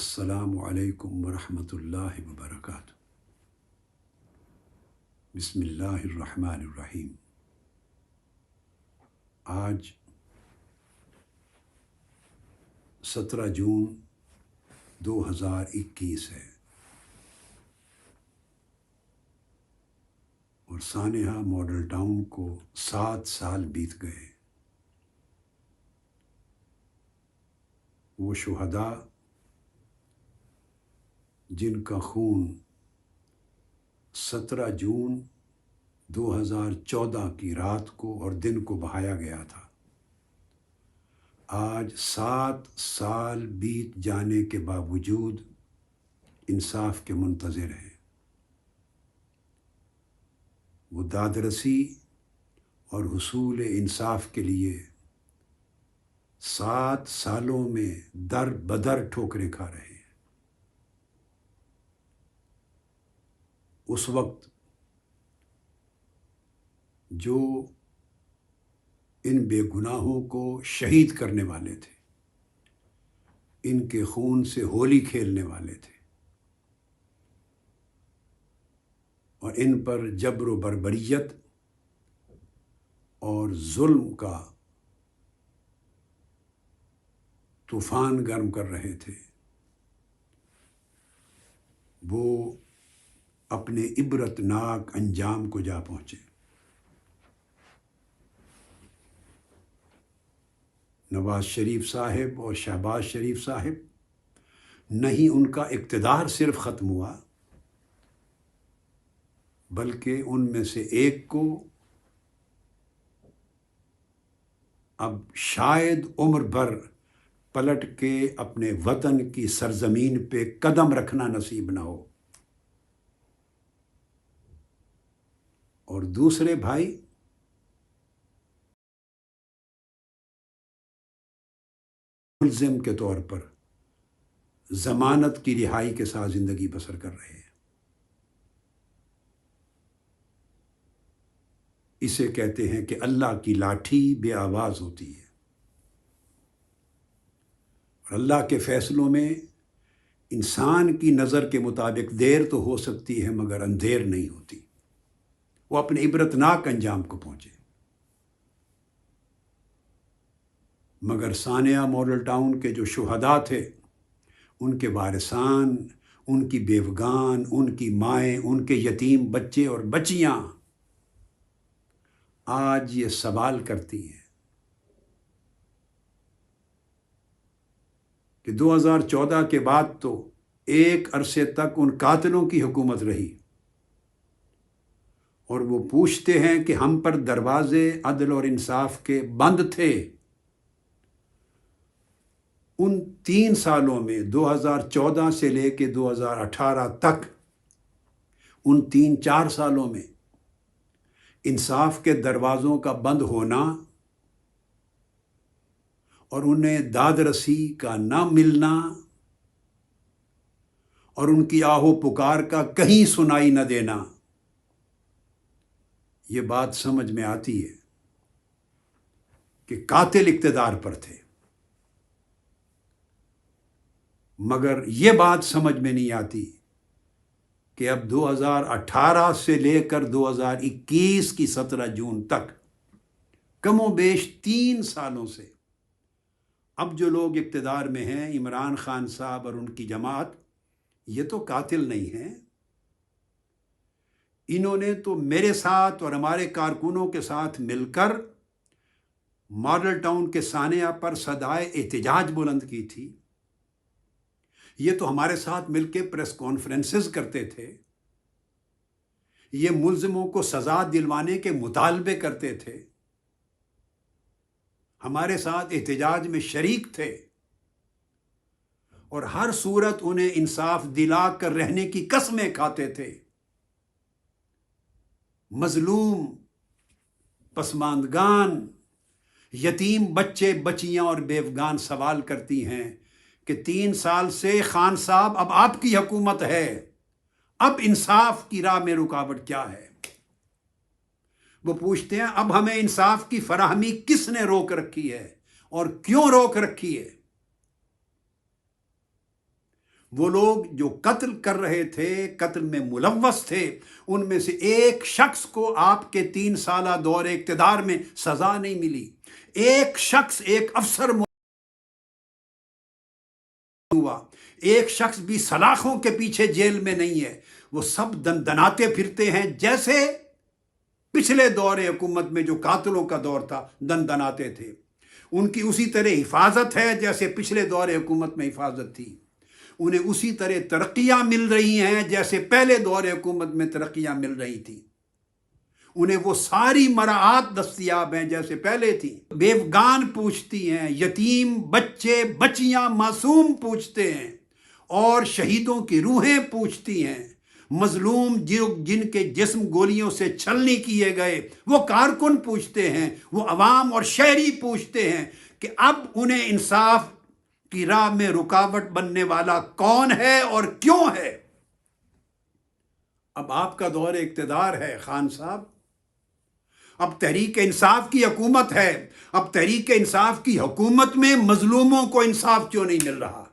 السلام علیکم ورحمۃ اللہ وبرکاتہ۔ بسم اللہ الرحمن الرحیم۔ آج 17 جون 2021 ہے اور سانحہ ماڈل ٹاؤن کو 7 سال بیت گئے۔ وہ شہداء جن کا خون 17 جون 2014 کی رات کو اور دن کو بہایا گیا تھا، آج 7 سال بیت جانے کے باوجود انصاف کے منتظر ہیں۔ وہ دادرسی اور حصول انصاف کے لیے 7 سالوں میں در بدر ٹھوکریں کھا رہے ہیں۔ اس وقت جو ان بے گناہوں کو شہید کرنے والے تھے، ان کے خون سے ہولی کھیلنے والے تھے اور ان پر جبر و بربریت اور ظلم کا طوفان گرم کر رہے تھے، وہ اپنے عبرتناک انجام کو جا پہنچے۔ نواز شریف صاحب اور شہباز شریف صاحب، نہیں ان کا اقتدار صرف ختم ہوا بلکہ ان میں سے ایک کو اب شاید عمر بھر پلٹ کے اپنے وطن کی سرزمین پہ قدم رکھنا نصیب نہ ہو، اور دوسرے بھائی ملزم کے طور پر ضمانت کی رہائی کے ساتھ زندگی بسر کر رہے ہیں۔ اسے کہتے ہیں کہ اللہ کی لاٹھی بے آواز ہوتی ہے، اور اللہ کے فیصلوں میں انسان کی نظر کے مطابق دیر تو ہو سکتی ہے مگر اندھیر نہیں ہوتی۔ وہ اپنے عبرتناک انجام کو پہنچے، مگر سانحہ ماڈل ٹاؤن کے جو شہداء تھے، ان کے وارثان، ان کی بیوگان، ان کی مائیں، ان کے یتیم بچے اور بچیاں آج یہ سوال کرتی ہیں کہ 2014 کے بعد تو ایک عرصے تک ان قاتلوں کی حکومت رہی، اور وہ پوچھتے ہیں کہ ہم پر دروازے عدل اور انصاف کے بند تھے۔ ان 3 سالوں میں 2014 سے لے کے 2018 تک، ان 3-4 سالوں میں انصاف کے دروازوں کا بند ہونا اور انہیں داد رسی کا نہ ملنا اور ان کی آہ و پکار کا کہیں سنائی نہ دینا، یہ بات سمجھ میں آتی ہے کہ قاتل اقتدار پر تھے، مگر یہ بات سمجھ میں نہیں آتی کہ اب 2018 سے لے کر 2021 کی 17 جون تک، کم و بیش 3 سالوں سے اب جو لوگ اقتدار میں ہیں، عمران خان صاحب اور ان کی جماعت، یہ تو قاتل نہیں ہیں۔ انہوں نے تو میرے ساتھ اور ہمارے کارکنوں کے ساتھ مل کر ماڈل ٹاؤن کے سانحہ پر صدائے احتجاج بلند کی تھی، یہ تو ہمارے ساتھ مل کے پریس کانفرنسز کرتے تھے، یہ ملزموں کو سزا دلوانے کے مطالبے کرتے تھے، ہمارے ساتھ احتجاج میں شریک تھے، اور ہر صورت انہیں انصاف دلا کر رہنے کی قسمیں کھاتے تھے۔ مظلوم، پسماندگان، یتیم بچے بچیاں اور بیوگان سوال کرتی ہیں کہ 3 سال سے خان صاحب اب آپ کی حکومت ہے، اب انصاف کی راہ میں رکاوٹ کیا ہے؟ وہ پوچھتے ہیں اب ہمیں انصاف کی فراہمی کس نے روک رکھی ہے اور کیوں روک رکھی ہے؟ وہ لوگ جو قتل کر رہے تھے، قتل میں ملوث تھے، ان میں سے ایک شخص کو آپ کے 3 سالہ دور اقتدار میں سزا نہیں ملی. ایک شخص، ایک افسر ہوا، ایک شخص بھی سلاخوں کے پیچھے جیل میں نہیں ہے. وہ سب دندناتے پھرتے ہیں جیسے پچھلے دور حکومت میں جو قاتلوں کا دور تھا دندناتے تھے. ان کی اسی طرح حفاظت ہے جیسے پچھلے دور حکومت میں حفاظت تھی. انہیں اسی طرح ترقیاں مل رہی ہیں جیسے پہلے دور حکومت میں ترقیاں مل رہی تھیں. انہیں وہ ساری مراعات دستیاب ہیں جیسے پہلے تھی. بیوگان پوچھتی ہیں، یتیم بچے بچیاں معصوم پوچھتے ہیں، اور شہیدوں کی روحیں پوچھتی ہیں. مظلوم جن کے جسم گولیوں سے چھلنی کیے گئے وہ کارکن پوچھتے ہیں، وہ عوام اور شہری پوچھتے ہیں کہ اب انہیں انصاف کی راہ میں رکاوٹ بننے والا کون ہے اور کیوں ہے. اب آپ کا دور اقتدار ہے خان صاحب، اب تحریک انصاف کی حکومت ہے. اب تحریک انصاف کی حکومت میں مظلوموں کو انصاف کیوں نہیں مل رہا؟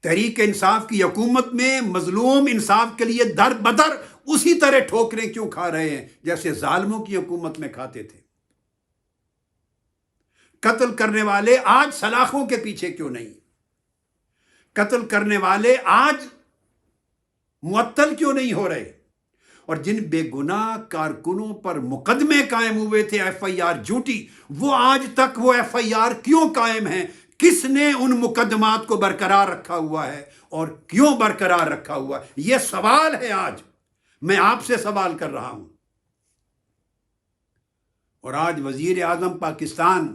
تحریک انصاف کی حکومت میں مظلوم انصاف کے لیے در بدر اسی طرح ٹھوکریں کیوں کھا رہے ہیں جیسے ظالموں کی حکومت میں کھاتے تھے؟ قتل کرنے والے آج سلاخوں کے پیچھے کیوں نہیں؟ قتل کرنے والے آج معطل کیوں نہیں ہو رہے؟ اور جن بے گناہ کارکنوں پر مقدمے قائم ہوئے تھے ایف آئی آر جھوٹی، وہ آج تک وہ ایف آئی آر کیوں قائم ہیں؟ کس نے ان مقدمات کو برقرار رکھا ہوا ہے اور کیوں برقرار رکھا ہوا ہے؟ یہ سوال ہے. آج میں آپ سے سوال کر رہا ہوں. اور آج وزیر اعظم پاکستان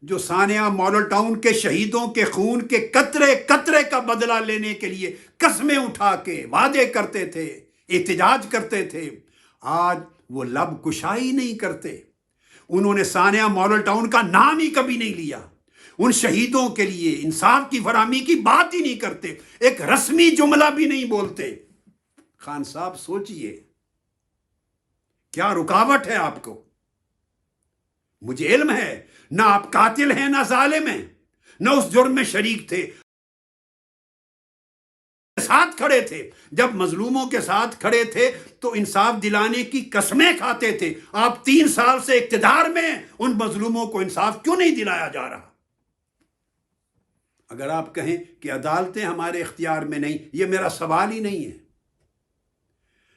جو سانیہ ماڈل ٹاؤن کے شہیدوں کے خون کے قطرے قطرے کا بدلہ لینے کے لیے قسمیں اٹھا کے وعدے کرتے تھے، احتجاج کرتے تھے، آج وہ لب کشائی نہیں کرتے. انہوں نے سانیہ ماڈل ٹاؤن کا نام ہی کبھی نہیں لیا. ان شہیدوں کے لیے انصاف کی فراہمی کی بات ہی نہیں کرتے، ایک رسمی جملہ بھی نہیں بولتے. خان صاحب سوچئے، کیا رکاوٹ ہے آپ کو؟ مجھے علم ہے نہ آپ قاتل ہیں نہ ظالم ہیں، نہ اس جرم میں شریک تھے. ساتھ کھڑے تھے، جب مظلوموں کے ساتھ کھڑے تھے تو انصاف دلانے کی قسمیں کھاتے تھے. آپ 3 سال سے اقتدار میں، ان مظلوموں کو انصاف کیوں نہیں دلایا جا رہا؟ اگر آپ کہیں کہ عدالتیں ہمارے اختیار میں نہیں، یہ میرا سوال ہی نہیں ہے.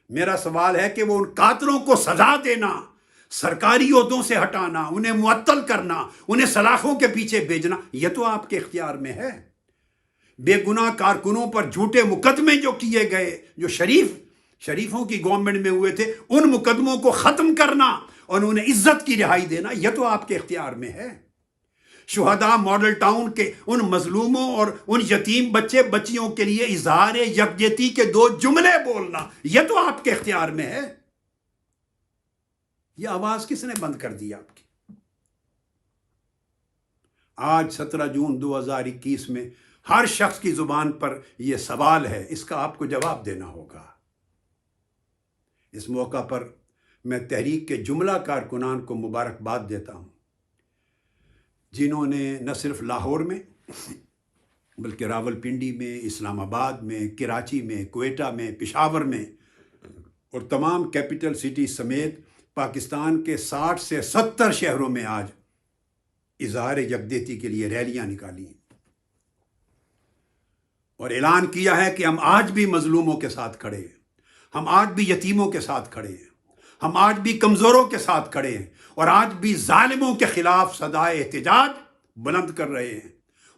میرا سوال ہے کہ وہ ان قاتلوں کو سزا دینا، سرکاری عہدوں سے ہٹانا، انہیں معطل کرنا، انہیں سلاخوں کے پیچھے بھیجنا، یہ تو آپ کے اختیار میں ہے. بے گناہ کارکنوں پر جھوٹے مقدمے جو کیے گئے، جو شریفوں کی گورنمنٹ میں ہوئے تھے، ان مقدموں کو ختم کرنا اور انہیں عزت کی رہائی دینا، یہ تو آپ کے اختیار میں ہے. شہداء ماڈل ٹاؤن کے ان مظلوموں اور ان یتیم بچے بچیوں کے لیے اظہار یکجہتی کے 2 جملے بولنا، یہ تو آپ کے اختیار میں ہے. یہ آواز کس نے بند کر دی آپ کی؟ آج 17 جون 2021 میں ہر شخص کی زبان پر یہ سوال ہے، اس کا آپ کو جواب دینا ہوگا. اس موقع پر میں تحریک کے جملہ کارکنان کو مبارکباد دیتا ہوں، جنہوں نے نہ صرف لاہور میں بلکہ راول پنڈی میں، اسلام آباد میں، کراچی میں، کوئٹہ میں، پشاور میں اور تمام کیپٹل سٹی سمیت پاکستان کے 60 سے 70 شہروں میں آج اظہار یکجہتی کے لیے ریلیاں نکالی ہیں اور اعلان کیا ہے کہ ہم آج بھی مظلوموں کے ساتھ کھڑے ہیں، ہم آج بھی یتیموں کے ساتھ کھڑے ہیں، ہم آج بھی کمزوروں کے ساتھ کھڑے ہیں، اور آج بھی ظالموں کے خلاف صدائے احتجاج بلند کر رہے ہیں.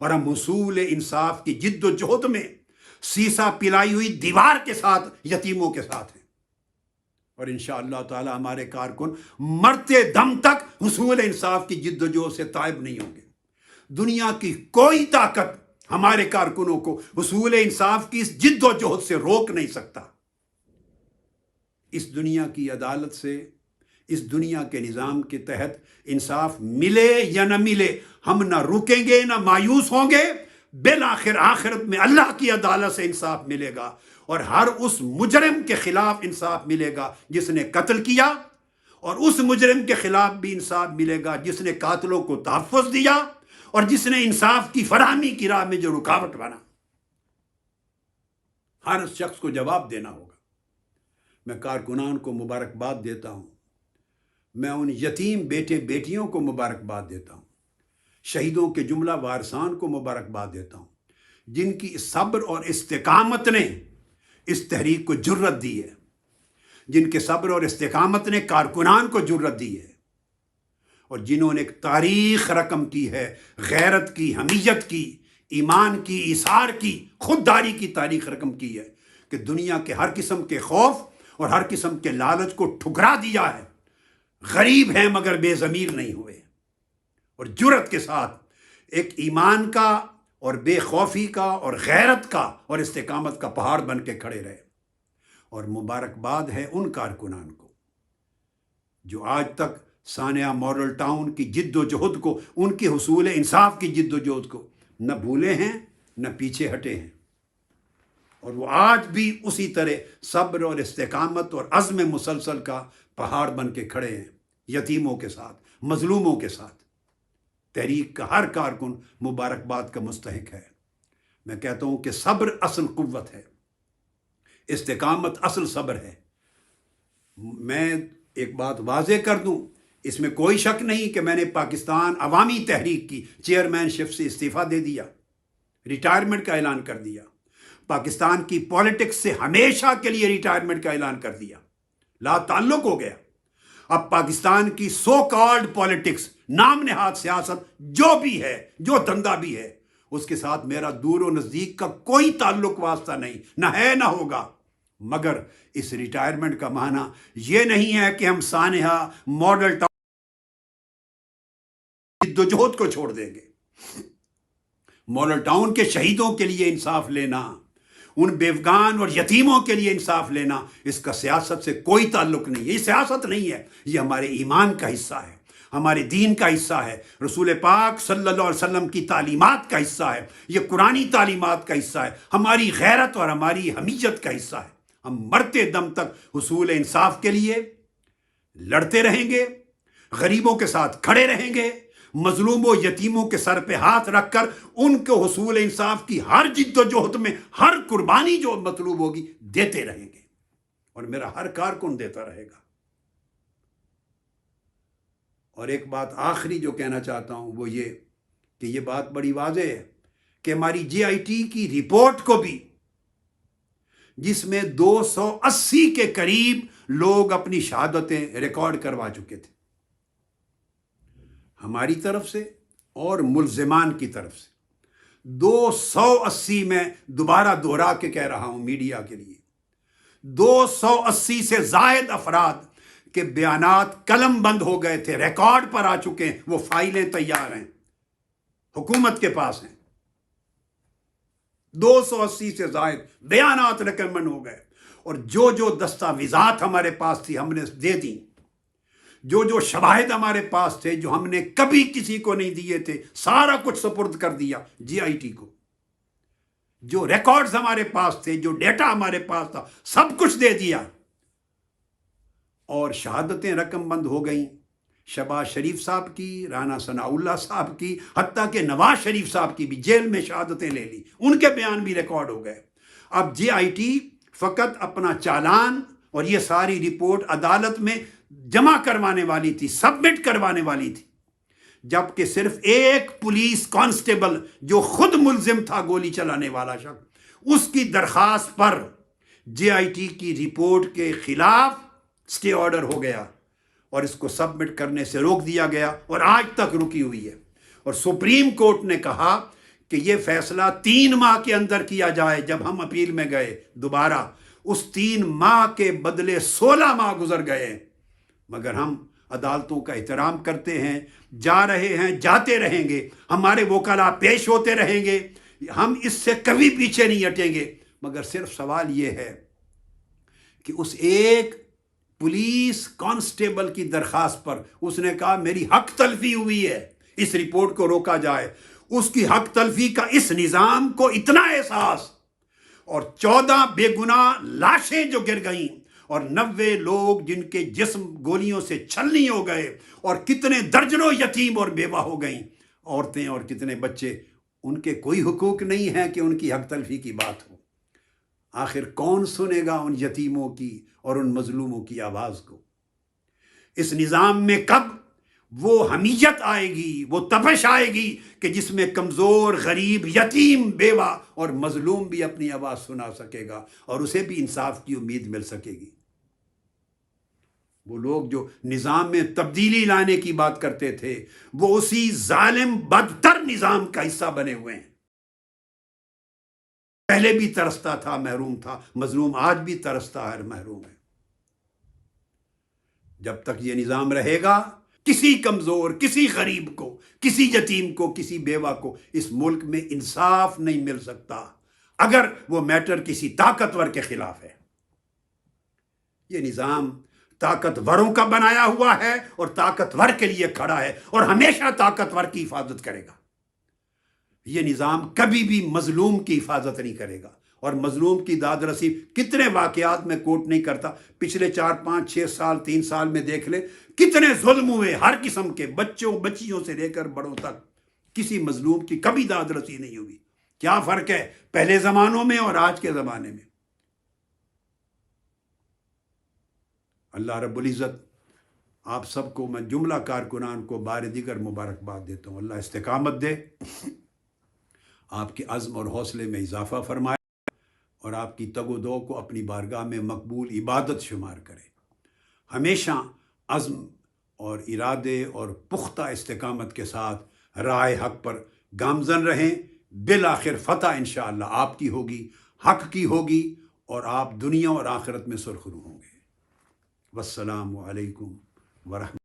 اور ہم حصول انصاف کی جد و جہد میں سیسا پلائی ہوئی دیوار کے ساتھ یتیموں کے ساتھ ہیں. اور انشاءاللہ تعالی ہمارے کارکن مرتے دم تک حصول انصاف کی جد و جہد سے تائب نہیں ہوں گے. دنیا کی کوئی طاقت ہمارے کارکنوں کو حصول انصاف کی اس جد و جہد سے روک نہیں سکتا. اس دنیا کی عدالت سے، اس دنیا کے نظام کے تحت انصاف ملے یا نہ ملے، ہم نہ رکیں گے نہ مایوس ہوں گے. بالآخر آخرت میں اللہ کی عدالت سے انصاف ملے گا، اور ہر اس مجرم کے خلاف انصاف ملے گا جس نے قتل کیا، اور اس مجرم کے خلاف بھی انصاف ملے گا جس نے قاتلوں کو تحفظ دیا، اور جس نے انصاف کی فراہمی کی راہ میں جو رکاوٹ بنا، ہر شخص کو جواب دینا ہوگا۔ میں کارکنان کو مبارکباد دیتا ہوں، میں ان یتیم بیٹے بیٹیوں کو مبارکباد دیتا ہوں، شہیدوں کے جملہ وارثان کو مبارکباد دیتا ہوں، جن کی صبر اور استقامت نے اس تحریک کو جرت دی ہے، جن کے صبر اور استقامت نے کارکنان کو جرت دی ہے، اور جنہوں نے ایک تاریخ رقم کی ہے، غیرت کی، حمیت کی، ایمان کی، ایثار کی، خودداری کی تاریخ رقم کی ہے، کہ دنیا کے ہر قسم کے خوف اور ہر قسم کے لالچ کو ٹھکرا دیا ہے۔ غریب ہیں مگر بے ضمیر نہیں ہوئے، اور جرت کے ساتھ ایک ایمان کا اور بے خوفی کا اور غیرت کا اور استقامت کا پہاڑ بن کے کھڑے رہے۔ اور مبارکباد ہے ان کارکنان کو جو آج تک سانحہ ماڈل ٹاؤن کی جد و جہد کو، ان کے حصول انصاف کی جد و جہد کو نہ بھولے ہیں نہ پیچھے ہٹے ہیں، اور وہ آج بھی اسی طرح صبر اور استقامت اور عزم مسلسل کا پہاڑ بن کے کھڑے ہیں، یتیموں کے ساتھ، مظلوموں کے ساتھ۔ تحریک کا ہر کارکن مبارکباد کا مستحق ہے۔ میں کہتا ہوں کہ صبر اصل قوت ہے، استقامت اصل صبر ہے۔ میں ایک بات واضح کر دوں، اس میں کوئی شک نہیں کہ میں نے پاکستان عوامی تحریک کی چیئرمین شپ سے استعفیٰ دے دیا، ریٹائرمنٹ کا اعلان کر دیا، پاکستان کی پولیٹکس سے ہمیشہ کے لیے ریٹائرمنٹ کا اعلان کر دیا، لا تعلق ہو گیا۔ اب پاکستان کی سو کالڈ پولیٹکس، نام نہاد سیاست جو بھی ہے، جو دھندا بھی ہے، اس کے ساتھ میرا دور و نزدیک کا کوئی تعلق واسطہ نہیں، نہ ہے نہ ہوگا۔ مگر اس ریٹائرمنٹ کا معنی یہ نہیں ہے کہ ہم سانحہ ماڈل ٹاؤن جد و جہد کو چھوڑ دیں گے۔ ماڈل ٹاؤن کے شہیدوں کے لیے انصاف لینا، ان بیوگان اور یتیموں کے لیے انصاف لینا، اس کا سیاست سے کوئی تعلق نہیں ہے۔ یہ سیاست نہیں ہے، یہ ہمارے ایمان کا حصہ ہے، ہمارے دین کا حصہ ہے، رسول پاک صلی اللہ علیہ وسلم کی تعلیمات کا حصہ ہے، یہ قرآنی تعلیمات کا حصہ ہے، ہماری غیرت اور ہماری حمیت کا حصہ ہے۔ ہم مرتے دم تک حصول انصاف کے لیے لڑتے رہیں گے، غریبوں کے ساتھ کھڑے رہیں گے، مظلوموں یتیموں کے سر پہ ہاتھ رکھ کر ان کو حصول انصاف کی ہر جد و جہد میں ہر قربانی جو مطلوب ہوگی دیتے رہیں گے، اور میرا ہر کارکن دیتا رہے گا۔ اور ایک بات آخری جو کہنا چاہتا ہوں وہ یہ کہ یہ بات بڑی واضح ہے کہ ہماری جے آئی ٹی کی رپورٹ کو بھی، جس میں 280 کے قریب لوگ اپنی شہادتیں ریکارڈ کروا چکے تھے، ہماری طرف سے اور ملزمان کی طرف سے 280، میں دوبارہ دوہرا کے کہہ رہا ہوں میڈیا کے لیے، 280 سے زائد افراد کے بیانات قلم بند ہو گئے تھے، ریکارڈ پر آ چکے ہیں، وہ فائلیں تیار ہیں، حکومت کے پاس ہیں۔ 280 سے زائد بیانات ریکمنڈ ہو گئے، اور جو دستاویزات ہمارے پاس تھی ہم نے دے دیں، جو شواہد ہمارے پاس تھے جو ہم نے کبھی کسی کو نہیں دیے تھے، سارا کچھ سپرد کر دیا جی آئی ٹی کو۔ جو ریکارڈز ہمارے پاس تھے، جو ڈیٹا ہمارے پاس تھا، سب کچھ دے دیا، اور شہادتیں رقم بند ہو گئیں۔ شہباز شریف صاحب کی، رانا ثناء اللہ صاحب کی، حتیٰ کہ نواز شریف صاحب کی بھی جیل میں شہادتیں لے لی، ان کے بیان بھی ریکارڈ ہو گئے۔ اب جے آئی ٹی فقط اپنا چالان اور یہ ساری رپورٹ عدالت میں جمع کروانے والی تھی، سبمٹ کروانے والی تھی، جبکہ صرف ایک پولیس کانسٹیبل جو خود ملزم تھا، گولی چلانے والا شخص، اس کی درخواست پر جے آئی ٹی کی رپورٹ کے خلاف سٹے آرڈر ہو گیا، اور اس کو سبمٹ کرنے سے روک دیا گیا، اور آج تک رکی ہوئی ہے۔ اور سپریم کورٹ نے کہا کہ یہ فیصلہ 3 ماہ کے اندر کیا جائے۔ جب ہم اپیل میں گئے دوبارہ، اس 3 ماہ کے بدلے 16 ماہ گزر گئے، مگر ہم عدالتوں کا احترام کرتے ہیں، جا رہے ہیں، جاتے رہیں گے، ہمارے وکلاء پیش ہوتے رہیں گے، ہم اس سے کبھی پیچھے نہیں ہٹیں گے۔ مگر صرف سوال یہ ہے کہ اس ایک پولیس کانسٹیبل کی درخواست پر اس نے کہا میری حق تلفی ہوئی ہے، اس رپورٹ کو روکا جائے۔ اس کی حق تلفی کا اس نظام کو اتنا احساس، اور 14 بے گناہ لاشیں جو گر گئیں، اور 90 لوگ جن کے جسم گولیوں سے چھلنی ہو گئے، اور کتنے درجنوں یتیم اور بیوہ ہو گئیں، عورتیں اور کتنے بچے، ان کے کوئی حقوق نہیں ہے کہ ان کی حق تلفی کی بات ہو؟ آخر کون سنے گا ان یتیموں کی اور ان مظلوموں کی آواز کو؟ اس نظام میں کب وہ حمیت آئے گی، وہ تپش آئے گی کہ جس میں کمزور، غریب، یتیم، بیوہ اور مظلوم بھی اپنی آواز سنا سکے گا اور اسے بھی انصاف کی امید مل سکے گی؟ وہ لوگ جو نظام میں تبدیلی لانے کی بات کرتے تھے، وہ اسی ظالم بدتر نظام کا حصہ بنے ہوئے ہیں۔ پہلے بھی ترستا تھا، محروم تھا، مظلوم آج بھی ترستا ہے، محروم ہے۔ جب تک یہ نظام رہے گا، کسی کمزور، کسی غریب کو، کسی یتیم کو، کسی بیوہ کو اس ملک میں انصاف نہیں مل سکتا، اگر وہ میٹر کسی طاقتور کے خلاف ہے۔ یہ نظام طاقتوروں کا بنایا ہوا ہے اور طاقتور کے لیے کھڑا ہے اور ہمیشہ طاقتور کی حفاظت کرے گا۔ یہ نظام کبھی بھی مظلوم کی حفاظت نہیں کرے گا، اور مظلوم کی داد رسی کتنے واقعات میں کوٹ نہیں کرتا، پچھلے 4 5 6 سال 3 سال میں دیکھ لیں کتنے ظلم ہوئے، ہر قسم کے، بچوں بچیوں سے لے کر بڑوں تک، کسی مظلوم کی کبھی داد رسی نہیں ہوئی۔ کیا فرق ہے پہلے زمانوں میں اور آج کے زمانے میں؟ اللہ رب العزت آپ سب کو، میں جملہ کارکنان کو بار دیگر مبارکباد دیتا ہوں۔ اللہ استقامت دے، آپ کے عزم اور حوصلے میں اضافہ فرمائے اور آپ کی تگ و دو کو اپنی بارگاہ میں مقبول عبادت شمار کرے۔ ہمیشہ عزم اور ارادے اور پختہ استقامت کے ساتھ راہ حق پر گامزن رہیں۔ بالآخر فتح انشاءاللہ آپ کی ہوگی، حق کی ہوگی، اور آپ دنیا اور آخرت میں سرخرو ہوں گے۔ والسلام علیکم ورحمۃ